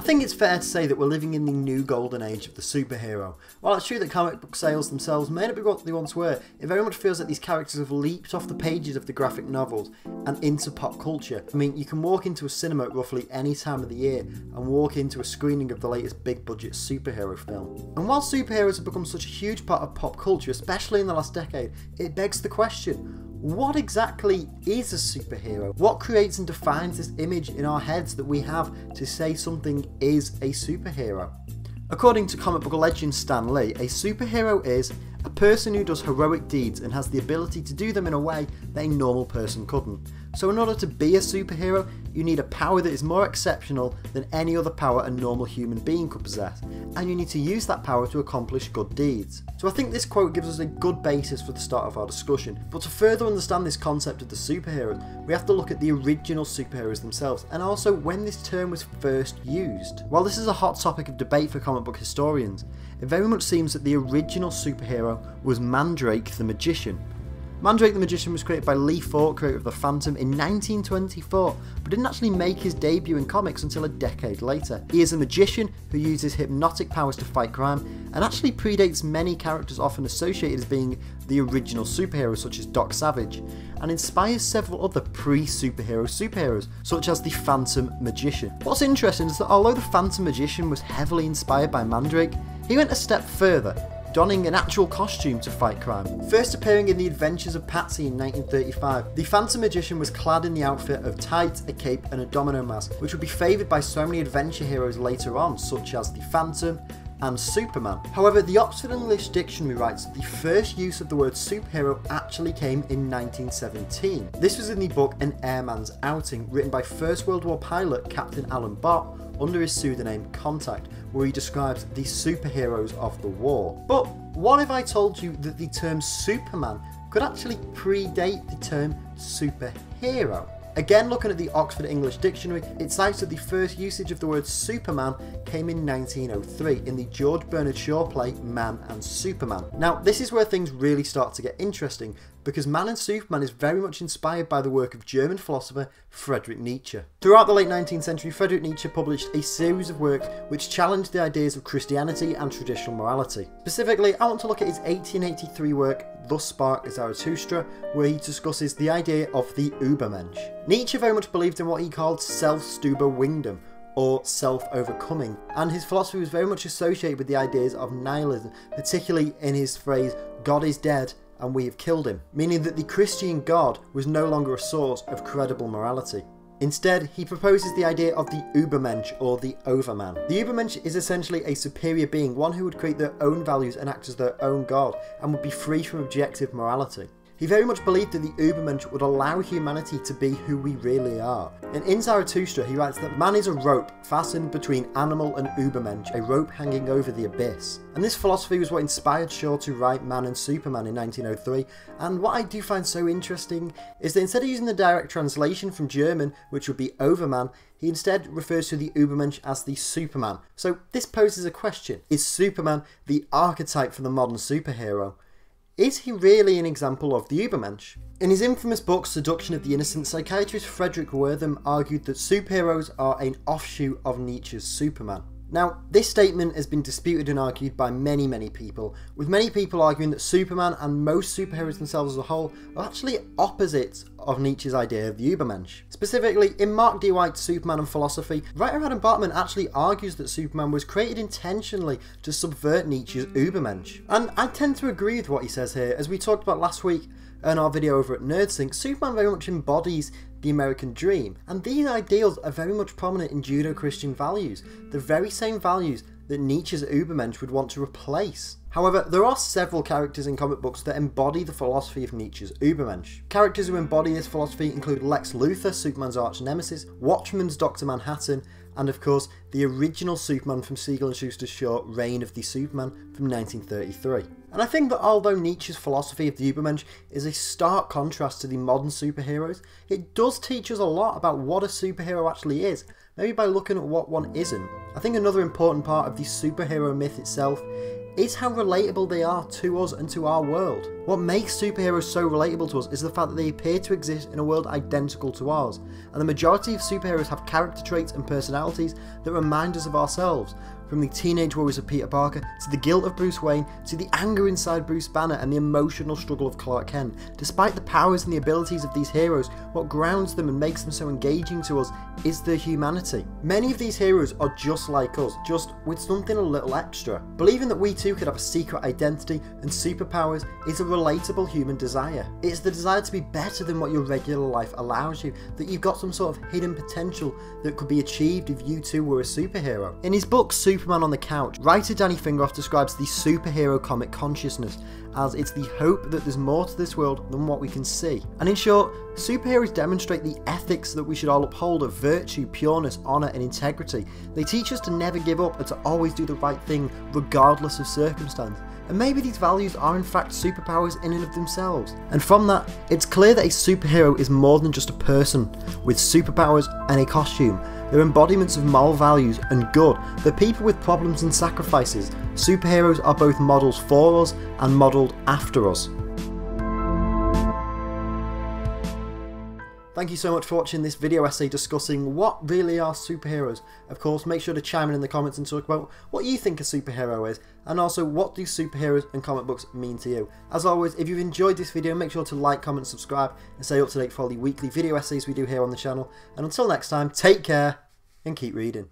I think it's fair to say that we're living in the new golden age of the superhero. While it's true that comic book sales themselves may not be what they once were, it very much feels like these characters have leaped off the pages of the graphic novels and into pop culture. I mean, you can walk into a cinema at roughly any time of the year and walk into a screening of the latest big budget superhero film. And while superheroes have become such a huge part of pop culture, especially in the last decade, it begs the question, what exactly is a superhero? What creates and defines this image in our heads that we have to say something is a superhero? According to comic book legend Stan Lee, a superhero is a person who does heroic deeds and has the ability to do them in a way that a normal person couldn't. So in order to be a superhero, you need a power that is more exceptional than any other power a normal human being could possess, and you need to use that power to accomplish good deeds. So I think this quote gives us a good basis for the start of our discussion, but to further understand this concept of the superhero, we have to look at the original superheroes themselves, and also when this term was first used. While this is a hot topic of debate for comic book historians, it very much seems that the original superhero was Mandrake the Magician. Mandrake the Magician was created by Lee Falk, creator of The Phantom, in 1924, but didn't actually make his debut in comics until a decade later. He is a magician who uses hypnotic powers to fight crime, and actually predates many characters often associated as being the original superheroes such as Doc Savage, and inspires several other pre-superhero superheroes, such as the Phantom Magician. What's interesting is that although the Phantom Magician was heavily inspired by Mandrake, he went a step further, donning an actual costume to fight crime. First appearing in The Adventures of Patsy in 1935, the Phantom Magician was clad in the outfit of tights, a cape and a domino mask, which would be favoured by so many adventure heroes later on, such as the Phantom and Superman. However, the Oxford English Dictionary writes that the first use of the word superhero actually came in 1917. This was in the book An Airman's Outing, written by First World War pilot Captain Alan Bott under his pseudonym Contact, where he describes the superheroes of the war. But what if I told you that the term Superman could actually predate the term superhero? Again, looking at the Oxford English Dictionary, it cites that the first usage of the word Superman came in 1903 in the George Bernard Shaw play Man and Superman. Now, this is where things really start to get interesting, because Man and Superman is very much inspired by the work of German philosopher Friedrich Nietzsche. Throughout the late 19th century, Friedrich Nietzsche published a series of works which challenged the ideas of Christianity and traditional morality. Specifically, I want to look at his 1883 work Thus Spake Zarathustra, where he discusses the idea of the Ubermensch. Nietzsche very much believed in what he called SELBSTUBERWINDUNG, or self-overcoming, and his philosophy was very much associated with the ideas of nihilism, particularly in his phrase, God is dead and we have killed him, meaning that the Christian God was no longer a source of credible morality. Instead, he proposes the idea of the Ubermensch, or the Overman. The Ubermensch is essentially a superior being, one who would create their own values and act as their own god, and would be free from objective morality. He very much believed that the Ubermensch would allow humanity to be who we really are. And in Zarathustra, he writes that man is a rope fastened between animal and Ubermensch, a rope hanging over the abyss. And this philosophy was what inspired Shaw to write Man and Superman in 1903, and what I do find so interesting is that instead of using the direct translation from German, which would be Overman, he instead refers to the Ubermensch as the Superman. So this poses a question: is Superman the archetype for the modern superhero? Is he really an example of the Ubermensch? In his infamous book Seduction of the Innocent, psychiatrist Frederick Wertham argued that superheroes are an offshoot of Nietzsche's Superman. Now, this statement has been disputed and argued by many people, with many people arguing that Superman and most superheroes themselves as a whole are actually opposites of Nietzsche's idea of the Ubermensch. Specifically, in Mark D. White's Superman and Philosophy, writer Adam Bartman actually argues that Superman was created intentionally to subvert Nietzsche's Ubermensch. And I tend to agree with what he says here. As we talked about last week in our video over at NerdSync, Superman very much embodies the American dream, and these ideals are very much prominent in Judeo-Christian values, the very same values that Nietzsche's Ubermensch would want to replace. However, there are several characters in comic books that embody the philosophy of Nietzsche's Ubermensch. Characters who embody this philosophy include Lex Luthor, Superman's arch nemesis, Watchmen's Dr. Manhattan, and of course, the original Superman from Siegel and Schuster's short Reign of the Superman from 1933. And I think that although Nietzsche's philosophy of the Ubermensch is a stark contrast to the modern superheroes, it does teach us a lot about what a superhero actually is, maybe by looking at what one isn't. I think another important part of the superhero myth itself is how relatable they are to us and to our world. What makes superheroes so relatable to us is the fact that they appear to exist in a world identical to ours, and the majority of superheroes have character traits and personalities that remind us of ourselves. From the teenage worries of Peter Parker, to the guilt of Bruce Wayne, to the anger inside Bruce Banner and the emotional struggle of Clark Kent. Despite the powers and the abilities of these heroes, what grounds them and makes them so engaging to us is their humanity. Many of these heroes are just like us, just with something a little extra. Believing that we too could have a secret identity and superpowers is a relatable human desire. It's the desire to be better than what your regular life allows you, that you've got some sort of hidden potential that could be achieved if you too were a superhero. In his book Superman on the Couch, writer Danny Fingeroff describes the superhero comic consciousness as it's the hope that there's more to this world than what we can see. And in short, superheroes demonstrate the ethics that we should all uphold of virtue, pureness, honour and integrity. They teach us to never give up and to always do the right thing regardless of circumstance. And maybe these values are in fact superpowers in and of themselves. And from that, it's clear that a superhero is more than just a person with superpowers and a costume. They're embodiments of moral values and good. They're people with problems and sacrifices. Superheroes are both models for us and modelled after us. Thank you so much for watching this video essay discussing what really are superheroes. Of course, make sure to chime in the comments and talk about what you think a superhero is, and also what do superheroes and comic books mean to you. As always, if you've enjoyed this video, make sure to like, comment, subscribe, and stay up to date for all the weekly video essays we do here on the channel. And until next time, take care and keep reading.